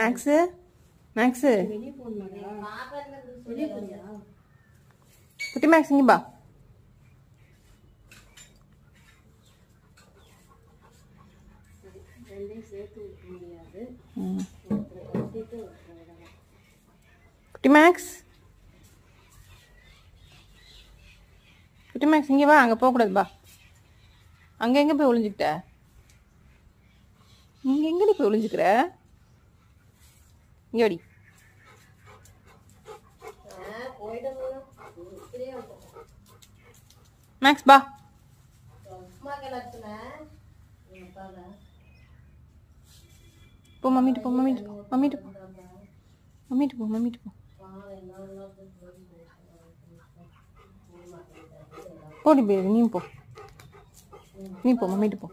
Maths maths குட்டி maths இங்கே பா. குட்டி மேக்ஸ் குட்டி மேக்ஸ் இங்கே வா. அங்கே போகக்கூடாது பா. அங்கே எங்கே போய் ஒளிஞ்சுக்கிட்ட? இங்கே எங்கடி போய் ஒளிஞ்சுக்கிற? இங்கே வாடி. மேக்ஸ் பா. போ மம்மிட்டு போ மம்மிட்டு போ மம்மிட்டு போ மம்மிட்டு போ மம்மிட்டு போ. போடி பேபி நீ போ. நீ போ மம்மிட்டு போ.